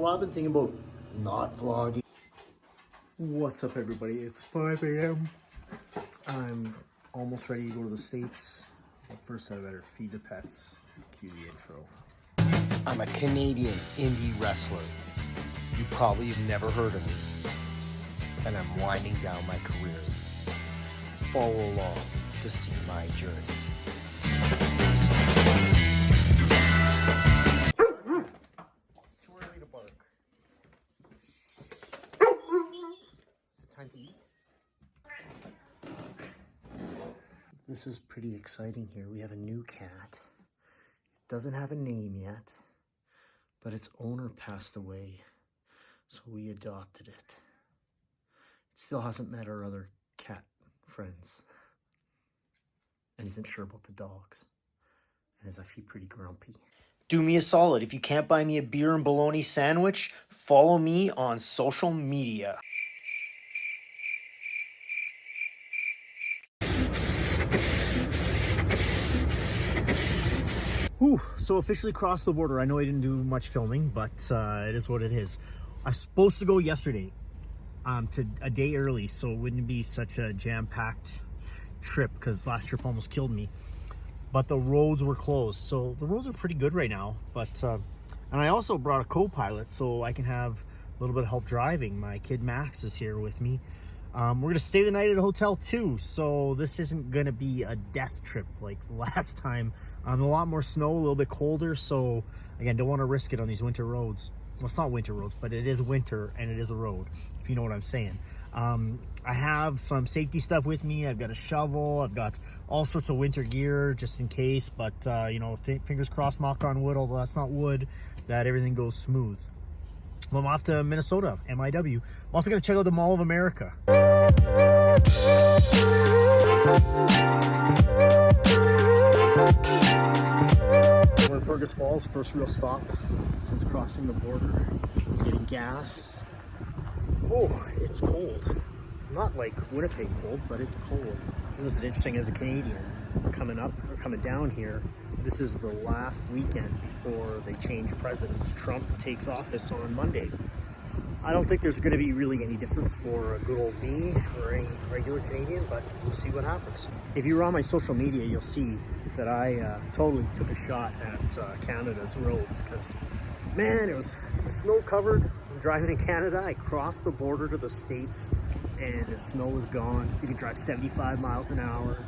while I've been thinking about not vlogging. What's up, everybody? It's 5 a.m. I'm almost ready to go to the States. But first I better feed the pets. Cue the intro. I'm a Canadian indie wrestler. You probably have never heard of me. And I'm winding down my career. Follow along to see my journey. It's too early to bark. Is it time to eat? This is pretty exciting here. We have a new cat. It doesn't have a name yet, but its owner passed away, so we adopted it. It still hasn't met our other cat friends, and isn't sure about the dogs, and is actually pretty grumpy. Do me a solid. If you can't buy me a beer and bologna sandwich, follow me on social media. Whew, so officially crossed the border. I know I didn't do much filming, but it is what it is. I was supposed to go yesterday, to a day early, so it wouldn't be such a jam-packed trip, because last trip almost killed me. But the roads were closed, so the roads are pretty good right now. But and I also brought a co-pilot, so I can have a little bit of help driving. My kid Max is here with me. We're gonna stay the night at a hotel too, so this isn't gonna be a death trip like the last time. A lot more snow, a little bit colder, so again, don't want to risk it on these winter roads. Well, it's not winter roads, but it is winter and it is a road, if you know what I'm saying. I have some safety stuff with me. I've got a shovel, I've got all sorts of winter gear just in case, but you know, fingers crossed, knock on wood, although that's not wood, that everything goes smooth. Well, I'm off to Minnesota, MIW. I'm also going to check out the Mall of America. We're in Fergus Falls, first real stop since crossing the border, getting gas. Oh, it's cold. Not like Winnipeg cold, but it's cold. And this is interesting as a Canadian coming up or coming down here. This is the last weekend before they change presidents. Trump takes office on Monday. I don't think there's going to be really any difference for a good old me or any regular Canadian, but we'll see what happens. If you were on my social media, you'll see that I totally took a shot at Canada's roads, because, man, it was snow covered. I'm driving in Canada. I crossed the border to the States, and the snow was gone. You can drive 75 miles an hour.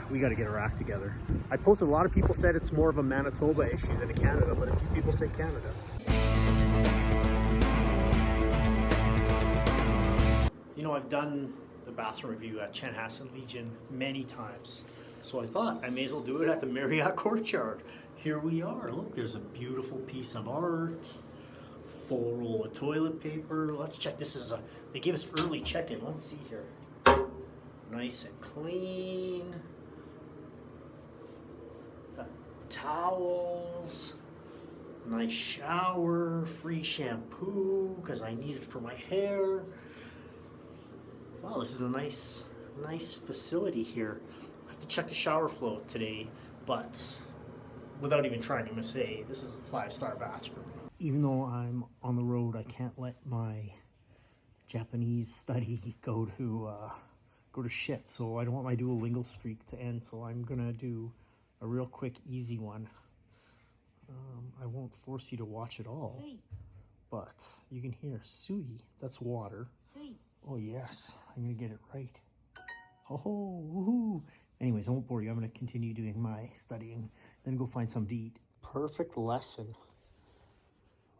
We got to get our act together. I posted, a lot of people said it's more of a Manitoba issue than a Canada, but a few people say Canada. You know, I've done the bathroom review at Chanhassen Legion many times, so I thought I may as well do it at the Marriott Courtyard. Here we are. Look, there's a beautiful piece of art, full roll of toilet paper. Let's check. They gave us early check-in. Let's see here. Nice and clean. Got towels, nice shower, free shampoo because I need it for my hair. Wow, this is a nice facility here. I have to check the shower flow today, but without even trying to say, this is a 5-star bathroom. Even though I'm on the road, I can't let my Japanese study go to shit. So I don't want my Duolingo streak to end. So I'm gonna do a real quick, easy one. I won't force you to watch it all, but you can hear sui. That's water. Oh yes, I'm gonna get it right. Oh, woohoo! Anyways, I won't bore you. I'm gonna continue doing my studying, then go find some to eat. Perfect lesson.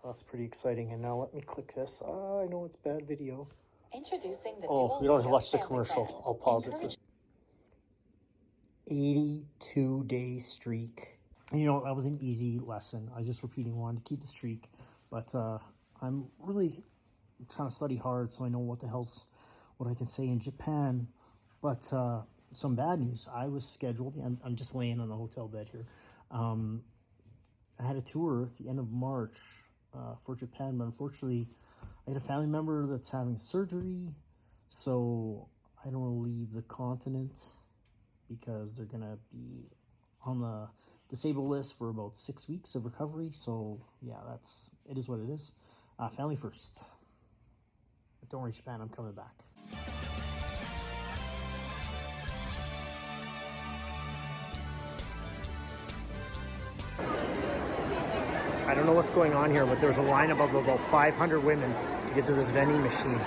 That's pretty exciting. And now let me click this. I know it's bad video. Introducing the We don't have to watch the commercial. I'll pause it first. 82-day streak. And you know, that was an easy lesson. I was just repeating one to keep the streak. But I'm really trying to study hard so I know what I can say in Japan. But some bad news. I was scheduled. I'm just laying on the hotel bed here. I had a tour at the end of March for Japan, but unfortunately, I had a family member that's having surgery, so I don't want to leave the continent because they're gonna be on the disabled list for about 6 weeks of recovery. So yeah, it is what it is. Family first. But don't worry, Japan, I'm coming back. I don't know what's going on here, but there's a lineup of about 500 women to get to this vending machine.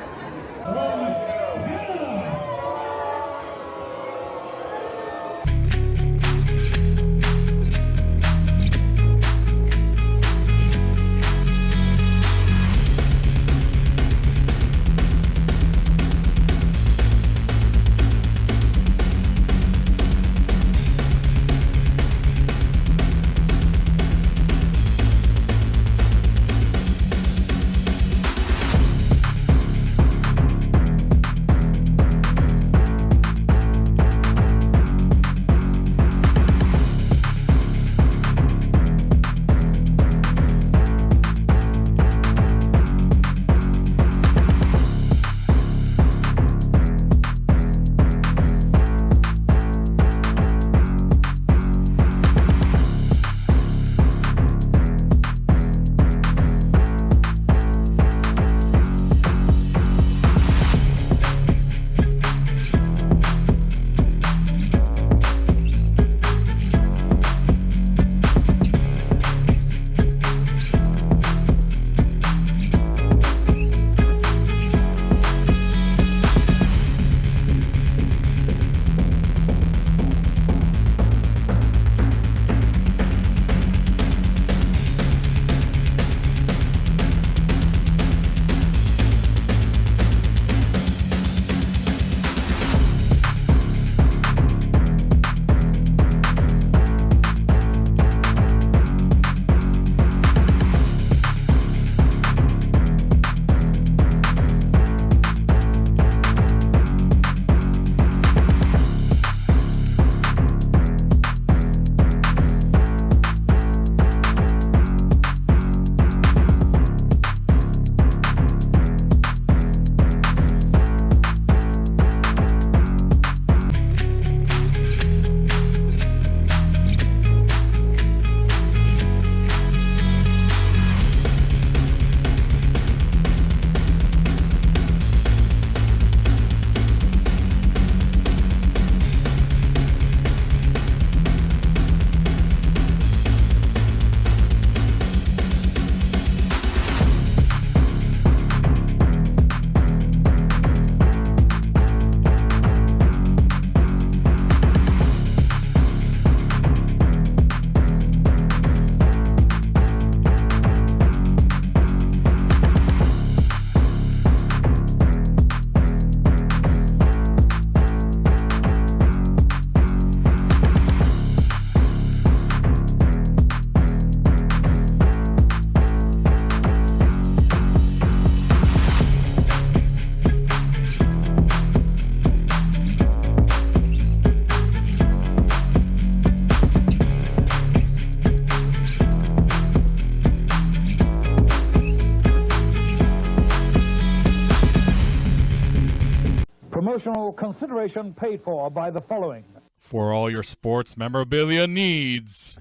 Promotional consideration paid for by the following. For all your sports memorabilia needs,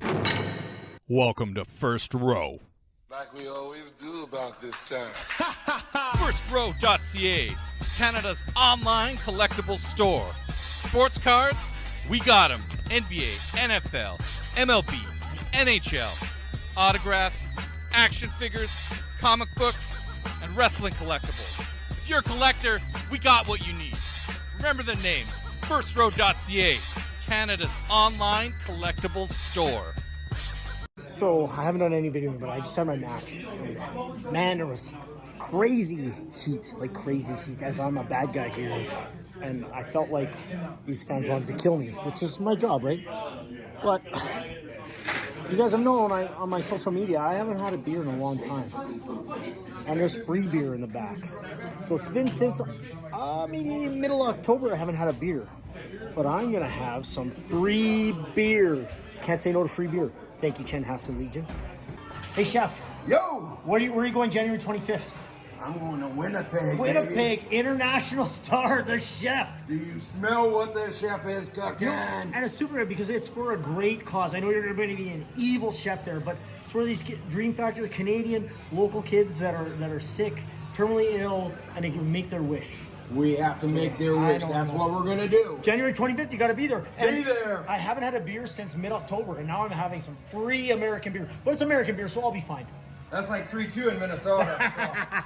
welcome to First Row. Like we always do about this time. FirstRow.ca, Canada's online collectible store. Sports cards, we got them. NBA, NFL, MLB, NHL. Autographs, action figures, comic books, and wrestling collectibles. If you're a collector, we got what you need. Remember the name, FirstRow.ca, Canada's online collectibles store. So I haven't done any video, but I just had my match. Man, there was crazy heat, like crazy heat, as I'm a bad guy here. And I felt like these fans wanted to kill me, which is my job, right? But you guys have known on my social media, I haven't had a beer in a long time. And there's free beer in the back. So it's been since maybe middle of October I haven't had a beer. But I'm going to have some free beer. Can't say no to free beer. Thank you, Chen Hassan Legion. Hey, Chef. Yo! Where are you going January 25th? I'm going to Winnipeg. Winnipeg International Star, the chef. Do you smell what the chef is cooking? And it's super good because it's for a great cause. I know you're going to be an evil chef there, but it's for these Dream Factor Canadian local kids that are sick, terminally ill, and they can make their wish. We have to make their wish. That's what we're going to do. January 25th, you got to be there. Be there. I haven't had a beer since mid-October, and now I'm having some free American beer. But it's American beer, so I'll be fine. That's like 3-2 in Minnesota.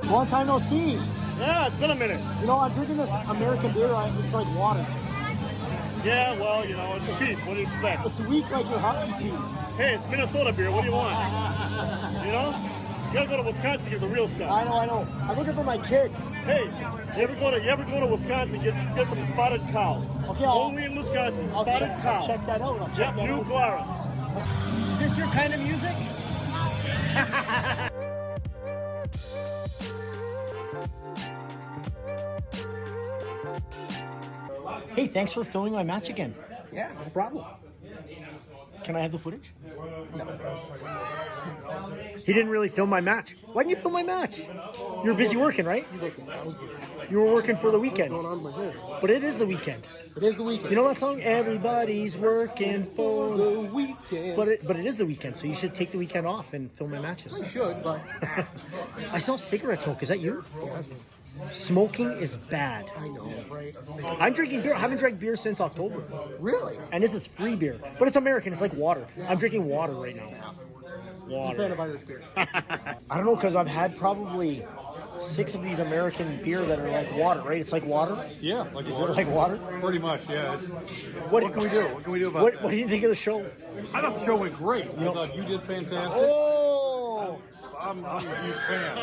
Long time no see. Yeah, it's been a minute. You know, I'm drinking this American beer. It's like water. Yeah, well, you know, it's cheap. What do you expect? It's weak like your hockey team. Hey, it's Minnesota beer. What do you want? You know? You gotta go to Wisconsin to get the real stuff. I know. I'm looking for my kid. Hey, you ever go to Wisconsin, get some spotted cow. Okay, only in Wisconsin, spotted cow. I'll check that out. Yep, New Glarus. Is this your kind of music? Hey, thanks for filming my match again. Yeah, no problem. Can I have the footage? No. He didn't really film my match. Why didn't you film my match? You were busy working, right? You were working for the weekend. But it is the weekend. It is the weekend. You know that song? Everybody's working for The weekend. But it is the weekend, so you should take the weekend off and film my matches. I should, but I smell cigarette smoke. Is that you? yeah, that's me. Smoking is bad. I know, right? I'm drinking beer. I haven't drank beer since October. Really? And this is free beer. But it's American. It's like water. I'm drinking water right now. I'm a fan of Irish beer. I don't know, because I've had probably 6 of these American beer that are like water, right? It's like water? Yeah, like Is it like water? pretty much. Yeah. What can we do? What can we do about What that? do you think of the show? I thought the show went great. I thought you did fantastic. Oh! I'm a huge fan.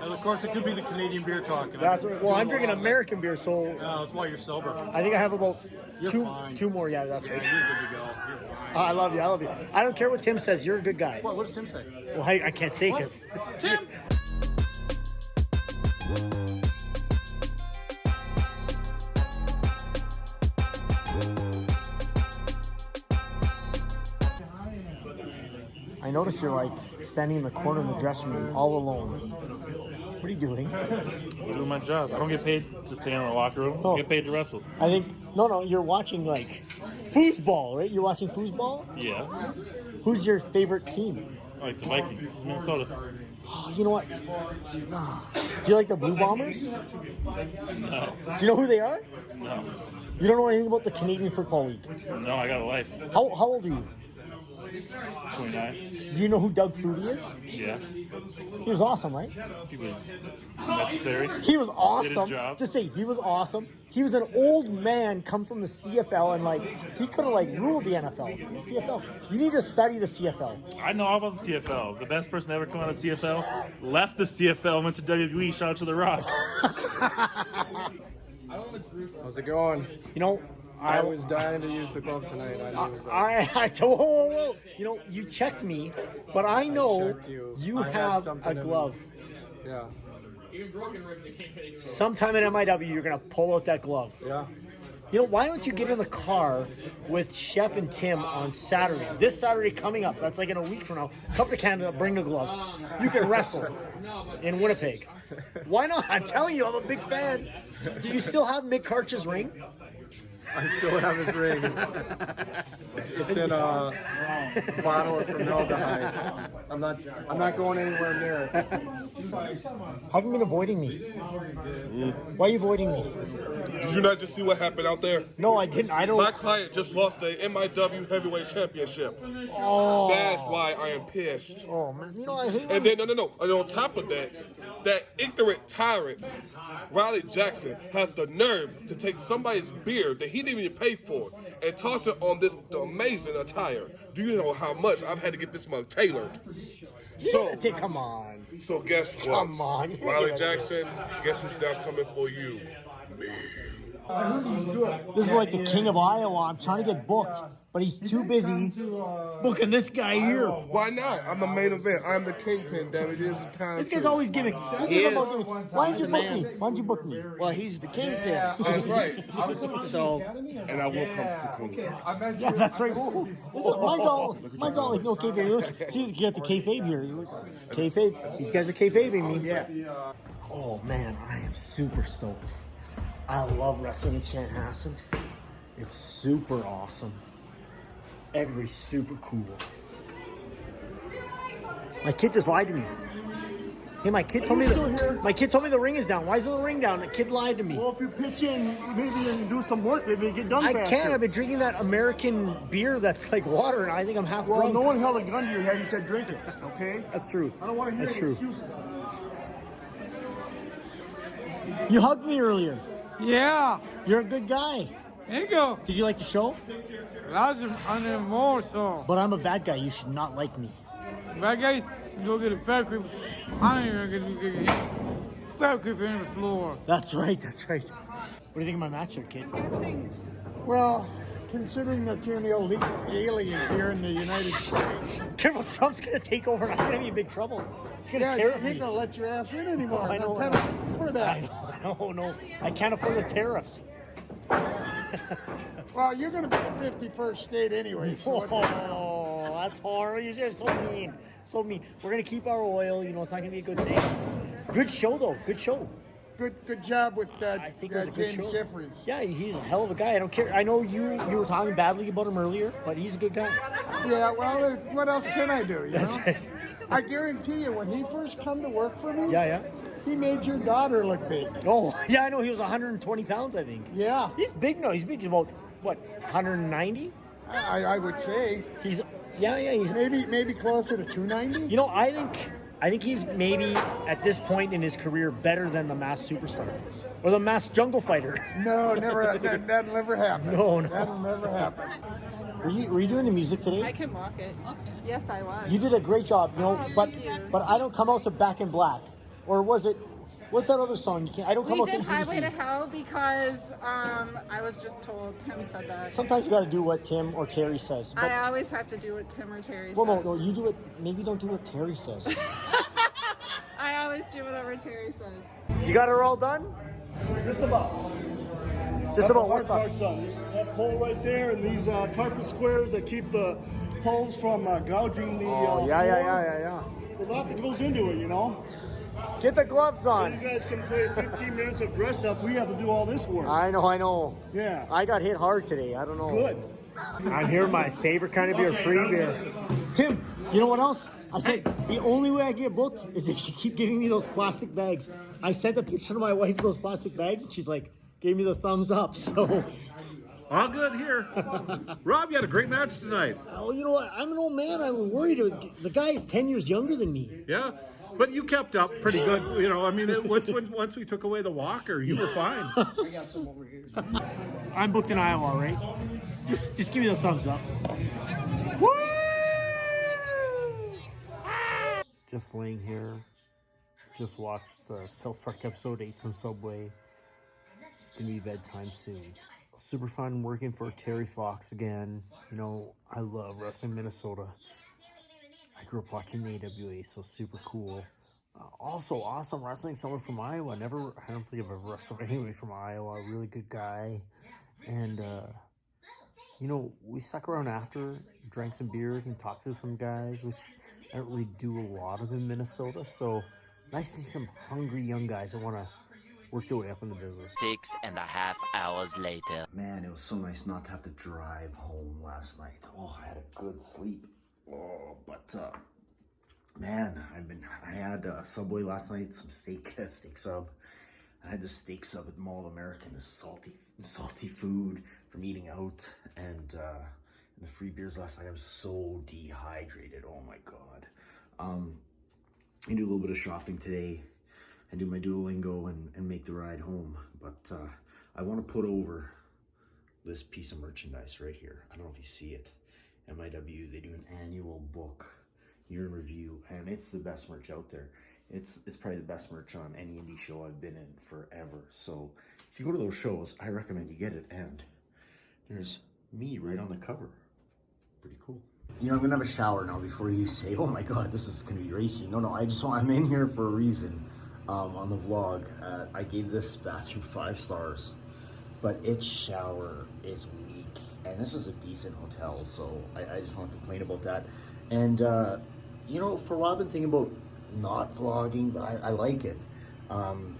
And of course, it could be the Canadian beer talking. That's right. Well, I'm drinking American beer, so That's why you're sober. I think I have about You're fine. two more. Yeah, that's Yeah, right. you're good to go. You're fine. I love you. I don't care what Tim says. You're a good guy. What does Tim say? Well, I can't say because Tim! I noticed you're like standing in the corner of the dressing room all alone. What are you doing? I'm doing my job. I don't get paid to stand in the locker room. Oh. I get paid to wrestle. I think no, you're watching like foosball, right? You're watching foosball? Yeah. Who's your favorite team? I like the Vikings. This is Minnesota. Oh, you know what? Do you like the Blue Bombers? No. Do you know who they are? No. You don't know anything about the Canadian Football League. No, I got a life. How old are you? 29. Do you know who Doug Flutie is? Yeah. He was awesome, right? He was necessary. He was Did awesome. his job. Just say he was awesome. He was an old man come from the CFL and like he could have like ruled the NFL. CFL. You need to study the CFL. I know all about the CFL. The best person to ever come out of CFL left the CFL, went to WWE, shout out to The Rock. How's it going? You know, I was dying to use the glove tonight. Whoa. You know, you checked me, but I know checked you. you I had have something a in glove. Yeah. Sometime in MIW, you're gonna pull out that glove. Yeah. You know, why don't you get in the car with Chef and Tim on Saturday? This Saturday coming up. That's like in a week from now. Come to Canada, bring the glove. You can wrestle in Winnipeg. Why not? I'm telling you, I'm a big fan. Do you still have Mick Karch's ring? I still have his ring. It's in a bottle of formaldehyde. I'm not going anywhere near it. How have you been avoiding me? Why are you avoiding me? Did you not just see what happened out there? No, I didn't. I don't. My client just lost the MIW Heavyweight Championship. Oh. That's why I am pissed. Oh man, you know I hate. And then no. And on top of that, that ignorant tyrant, Riley Jackson, has the nerve to take somebody's beer that he didn't even pay for and toss it on this amazing attire. Do you know how much I've had to get this mug tailored? So, come on. So guess what? Come on. Riley Jackson, guess who's now coming for you? Me. This is like the king of Iowa. I'm trying to get booked. but he's too busy booking this guy here. Why not? I'm the main event. I'm the kingpin, damn it. It is the time. This guy's to. always gimmicks. This is about gimmicks. Why did you book me? Why did you book me? Well, he's the kingpin. That's right. So, And I will come to conclusion. Yeah, that's right. Whoa. Mine's all like no kayfabe. Look, see, you get the kayfabe here. Kayfabe. These guys are kayfabing me. yeah. Oh man, I am super stoked. I love wrestling in Chanhassen. It's super awesome. Everybody's super cool. My kid just lied to me. Hey, my kid told me the ring is down. Why isn't the ring down? The kid lied to me. Well, if you pitch in, maybe and do some work, maybe you get done faster. I can't. I've been drinking that American beer that's like water, and I think I'm half Well, drunk. no one held a gun to your head. He said, drink it. Okay. That's true. I don't want to hear That's any true. excuses. You hugged me earlier. Yeah, You're a good guy. there you go. Did you like the show? Lots of under more so. But I'm a bad guy. You should not like me. Bad guy, you go get a fat creep. I ain't even gonna get a fat creep in the floor. That's right. That's right. What do you think of my match there, kid? Well, considering that you're an elite alien here in the United States, Careful, Trump's gonna take over and I'm gonna be in big trouble. He's gonna yeah, tear he ain't gonna let your ass in anymore. I know. I'm kind of for that. No. I can't afford the tariffs. Well, you're gonna be the 51st state anyway. So Oh, that's horrible. You're just so mean. So mean. We're gonna keep our oil. You know, it's not gonna be a good thing. Good show though. Good show. Good job with I think it was a good James show. Jeffries. Yeah, he's a hell of a guy. I don't care. I know you were talking badly about him earlier, but he's a good guy. Yeah, well, what else can I do? You That's know? right. I guarantee you, when he first come to work for me, Yeah. he made your daughter look big. Oh, yeah, I know. He was 120 pounds, I think. Yeah, He's big now. He's big. He's about, what, 190? I would say He's, he's, maybe closer to 290. you know, I think he's maybe, at this point in his career, better than the Masked Superstar. Or the Masked Jungle Fighter. No, never. That'll never happen. No. That'll never happen. Were you doing the music today? I can walk it. Yes, I was. You did a great job, you know, Oh, but thank you. but I don't come out to Back in Black. Or was it, what's that other song? I don't come We out to did Highway to AC/DC. Hell because I was just told Tim said that. Sometimes you got to do what Tim or Terry says. But, I always have to do what Tim or Terry well, says. no, you do it. Maybe don't do what Terry says. I always do whatever Terry says. You got her all done? Just about. Just about what's up? There's that pole right there, and these carpet squares that keep the poles from gouging the floor. Yeah. A lot that goes into it, you know. Get the gloves So on. you guys can play 15 minutes of dress up. We have to do all this work. I know. Yeah. I got hit hard today. I don't know. Good. I'm here, my favorite kind of beer, free beer. Tim, you know what else? I said the only way I get booked is if you keep giving me those plastic bags. I sent a picture to my wife of those plastic bags, and she's like, gave me the thumbs up. So, all good here. Rob, you had a great match tonight. oh, you know what? I'm an old man. I'm worried. The guy is 10 years younger than me. Yeah, but you kept up pretty good. You know, I mean, once we took away the walker, you were fine. I got some over here. I'm booked in Iowa, right? Just give me the thumbs up. Woo! Just laying here. Just watched the South Park episode, ate some Subway. Gonna be bedtime soon. Super fun working for Terry Fox again. You know, I love wrestling Minnesota. I grew up watching the AWA, so super cool. Also awesome wrestling someone from Iowa. I don't think I've ever wrestled anybody from Iowa. Really good guy. And, you know, we stuck around after, drank some beers and talked to some guys, which I don't really do a lot of in Minnesota. So nice to see some hungry young guys that want to work their way up in the business. 6.5 hours later. Man, it was so nice not to have to drive home last night. Oh, I had a good sleep. Oh, but man, I had Subway last night, some steak sub. I had the steak sub at Mall of America, and the salty food from eating out, and the free beers last night. I'm so dehydrated. Oh my god. I do a little bit of shopping today. I do my Duolingo and make the ride home. But I want to put over this piece of merchandise right here. I don't know if you see it. MIW, they do an annual book, year in review, and it's the best merch out there. It's probably the best merch on any indie show I've been in forever. So if you go to those shows, I recommend you get it. And there's me right on the cover. pretty cool. You know, I'm gonna have a shower now before you say, oh my God, this is gonna be racy. No, I'm in here for a reason. On the vlog, I gave this bathroom 5 stars, but its shower is weak. And this is a decent hotel, so I just want to complain about that. And, you know, for a while I've been thinking about not vlogging, but I like it. I'm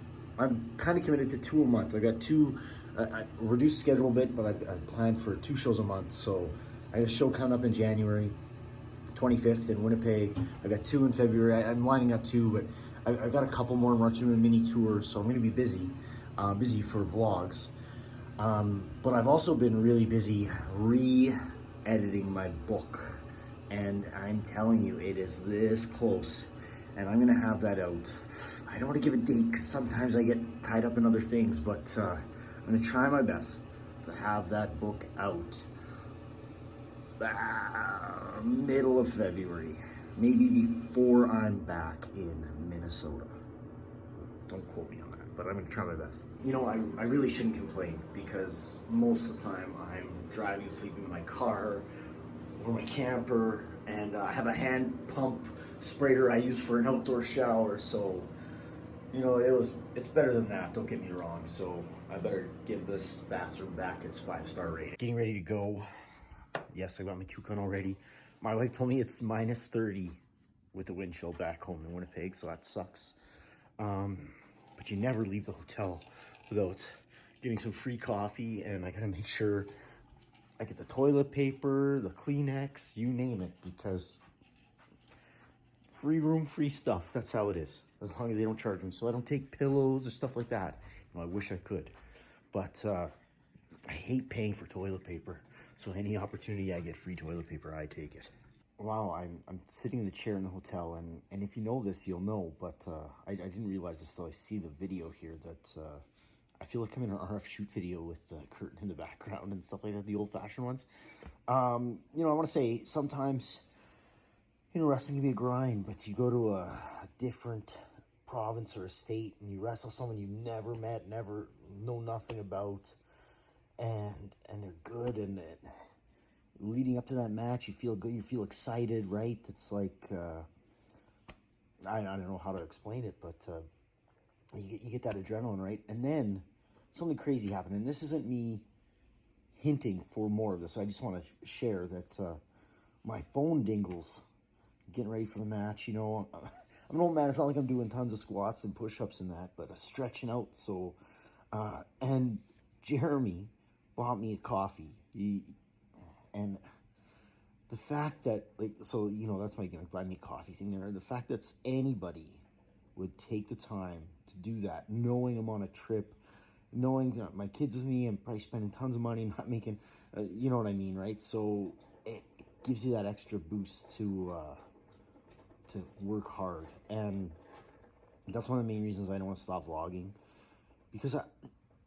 kind of committed to 2 a month. I got 2, I reduced schedule a bit, but I planned for 2 shows a month. So I got a show coming up in January 25th in Winnipeg. I got 2 in February. I'm lining up 2, but I got a couple more. I'm doing a mini tour, so I'm going to be busy for vlogs. But I've also been really busy re-editing my book, and I'm telling you, it is this close, and I'm gonna have that out. I don't want to give a date because sometimes I get tied up in other things, but I'm gonna try my best to have that book out middle of February, maybe before I'm back in Minnesota. Don't quote me on that, but I'm gonna try my best. You know, I really shouldn't complain because most of the time I'm driving and sleeping in my car or my camper, and I have a hand pump sprayer I use for an outdoor shower, so you know, it's better than that, don't get me wrong. So I better give this bathroom back its 5-star rating. Getting ready to go. Yes, I got my toucan already. My wife told me it's minus 30 with the wind chill back home in Winnipeg, so that sucks. But you never leave the hotel without getting some free coffee, and I gotta make sure I get the toilet paper, the Kleenex, you name it, because free room, free stuff. That's how it is, as long as they don't charge me. So I don't take pillows or stuff like that. You know, I wish I could, but I hate paying for toilet paper. So any opportunity I get free toilet paper, I take it. Wow, I'm sitting in the chair in the hotel, and if you know this, you'll know, but I didn't realize this till I see the video here that I feel like I'm in an RF shoot video with the curtain in the background and stuff like that, the old-fashioned ones. You know, I want to say sometimes, you know, wrestling can be a grind, but you go to a different province or a state and you wrestle someone you never met, never know nothing about, and they're good, and leading up to that match, you feel good, you feel excited, right? It's like, I don't know how to explain it, but you get that adrenaline, right? And then something crazy happened, and this isn't me hinting for more of this. I just want to share that my phone dingles getting ready for the match. You know, I'm an old man. It's not like I'm doing tons of squats and push-ups and that, but stretching out. So, and Jeremy bought me a coffee. And the fact that, like, so, you know, that's my gimmick, buy me a coffee thing there. The fact that anybody would take the time to do that, knowing I'm on a trip, knowing my kids with me, I'm probably spending tons of money, not making, you know what I mean, right? So it gives you that extra boost to work hard. And that's one of the main reasons I don't want to stop vlogging, because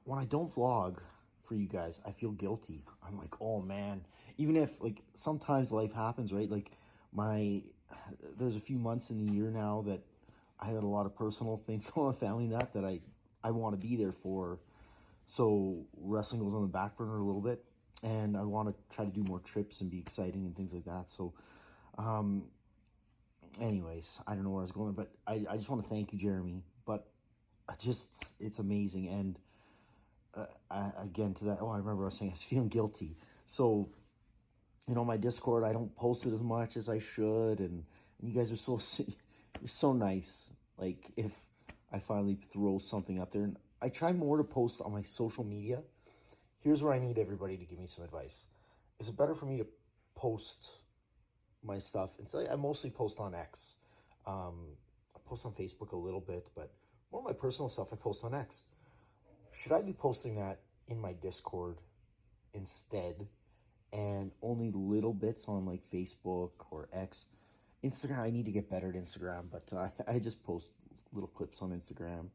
when I don't vlog for you guys, I feel guilty. I'm like, oh man, even if, like, sometimes life happens, right? Like, there's a few months in the year now that I had a lot of personal things going on with family that I want to be there for. So wrestling goes on the back burner a little bit, and I want to try to do more trips and be exciting and things like that. So anyways, I don't know where I was going, but I just want to thank you, Jeremy. But it's amazing. And again, to that, I remember I was saying I was feeling guilty. So, you know, my Discord, I don't post it as much as I should, and you guys are you're so nice. Like, if I finally throw something up there, and I try more to post on my social media. Here's where I need everybody to give me some advice. Is it better for me to post my stuff? I mostly post on X. I post on Facebook a little bit, but more of my personal stuff I post on X. Should I be posting that in my Discord instead, and only little bits on, like, Facebook or X? Instagram, I need to get better at Instagram, but I just post little clips on Instagram.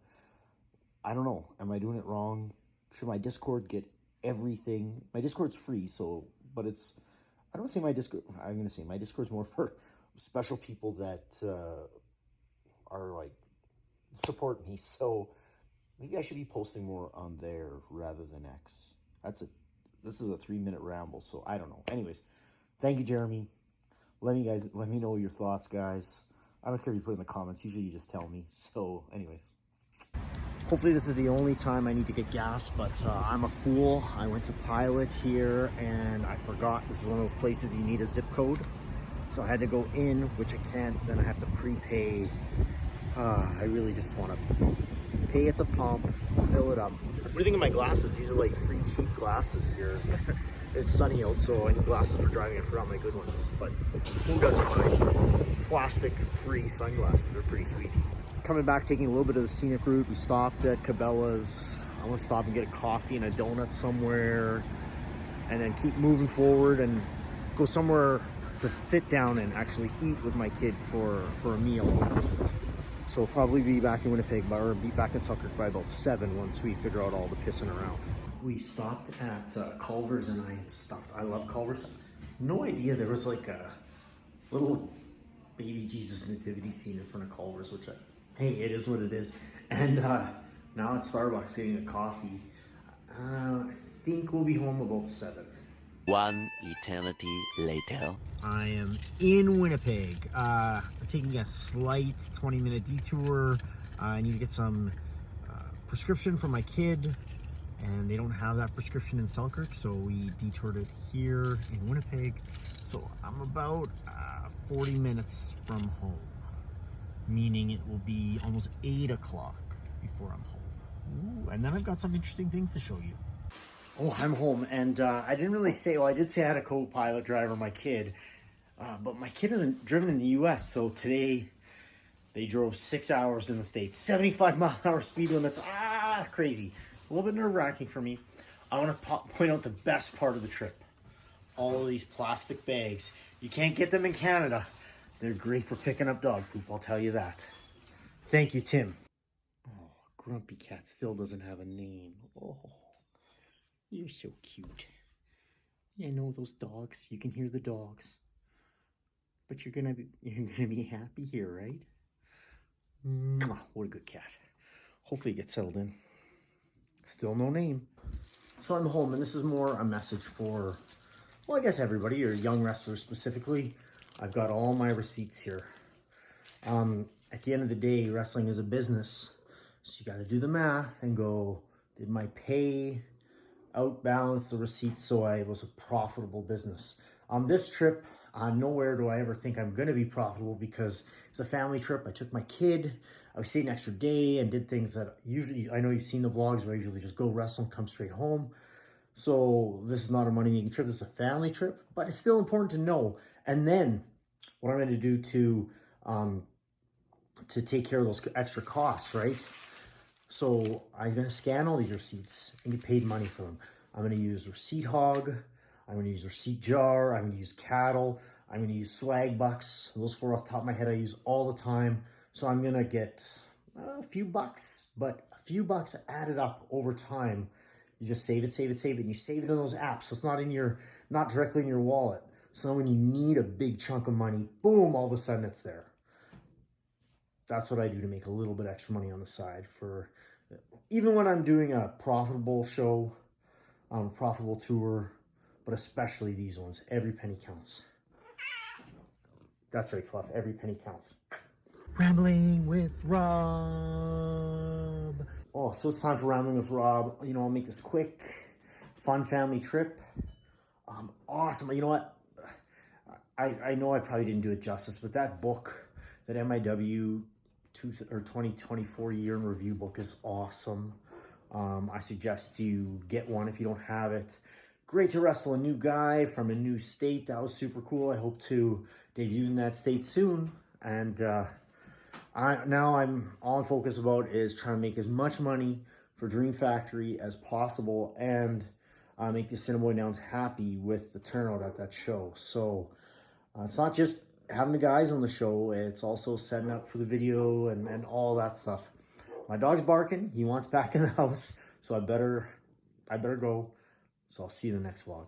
I don't know. Am I doing it wrong? Should my Discord get everything? My Discord's free, so, but it's, I don't want to say my Discord, I'm going to say my Discord's more for special people that are, like, support me. So maybe I should be posting more on there rather than X. This is a 3-minute ramble, so I don't know. Anyways, Thank you, Jeremy. Let me know your thoughts, guys. I don't care if you put it in the comments. Usually you just tell me. So anyways. Hopefully this is the only time I need to get gas, but I'm a fool. I went to Pilot here and I forgot this is one of those places you need a zip code. So I had to go in, which I can't, then I have to prepay. I really just want to pay at the pump, fill it up. I'm breathing in my glasses. These are like free cheap glasses here. It's sunny out, so I need glasses for driving. I forgot my good ones, but who doesn't mind? Plastic-free sunglasses are pretty sweet. Coming back, taking a little bit of the scenic route. We stopped at Cabela's. I want to stop and get a coffee and a donut somewhere, and then keep moving forward and go somewhere to sit down and actually eat with my kid for a meal. So probably be back in Winnipeg, or be back in Selkirk by about 7 once we figure out all the pissing around. We stopped at Culver's and I am stuffed. I love Culver's. No idea there was like a little baby Jesus nativity scene in front of Culver's, which hey, it is what it is. And now at Starbucks getting a coffee. I think we'll be home about 7. One eternity later. I am in Winnipeg. I'm taking a slight 20-minute detour. I need to get some prescription for my kid, and they don't have that prescription in Selkirk, so we detoured it here in Winnipeg. So I'm about 40 minutes from home, meaning it will be almost 8 o'clock before I'm home. Ooh, and then I've got some interesting things to show you. Oh, I'm home, and I didn't really say, well, I did say I had a co-pilot driver, my kid, but my kid isn't driven in the US, so today they drove 6 hours in the States, 75-mile-an-hour speed limits, crazy. A little bit nerve-wracking for me. I want to point out the best part of the trip. All of these plastic bags. You can't get them in Canada. They're great for picking up dog poop, I'll tell you that. Thank you, Tim. Oh, Grumpy Cat still doesn't have a name. Oh. You're so cute. Yeah, I know those dogs. You can hear the dogs. But you're gonna be happy here, right? Mwah, what a good cat. Hopefully he gets settled in. Still no name. So I'm home, and this is more a message for, well, I guess everybody, or young wrestlers specifically. I've got all my receipts here. At the end of the day, wrestling is a business. So you gotta do the math and go, did my pay outbalance the receipts so I was a profitable business? This trip, nowhere do I ever think I'm going to be profitable because it's a family trip. I took my kid, I stayed an extra day and did things that usually, I know you've seen the vlogs where I usually just go wrestle and come straight home. So this is not a money-making trip, this is a family trip, but it's still important to know. And then what I'm going to do to take care of those extra costs, right? So I'm going to scan all these receipts and get paid money for them. I'm going to use Receipt Hog. I'm going to use Receipt Jar. I'm going to use Cattle. I'm going to use Swag Bucks. Those 4 off the top of my head I use all the time. So I'm going to get a few bucks, but a few bucks added up over time. You just save it, and you save it in those apps. So it's not directly in your wallet. So when you need a big chunk of money, boom, all of a sudden it's there. That's what I do to make a little bit extra money on the side for, even when I'm doing a profitable show, profitable tour, but especially these ones. Every penny counts. That's right, Fluff. Every penny counts. Rambling with Rob. Oh, so it's time for Rambling with Rob. You know, I'll make this quick, fun family trip. Awesome. You know what? I know I probably didn't do it justice, but that book, that MIW 2024 year in review book is awesome. I suggest you get one if you don't have it. Great to wrestle a new guy from a new state. That was super cool. I hope to debut in that state soon. And now I'm all in focus about is trying to make as much money for Dream Factory as possible and make the Cinnaboy Downs happy with the turnout at that show. So it's not just having the guys on the show, it's also setting up for the video and all that stuff. My dog's barking. He wants back in the house, so I better go. So I'll see you in the next vlog.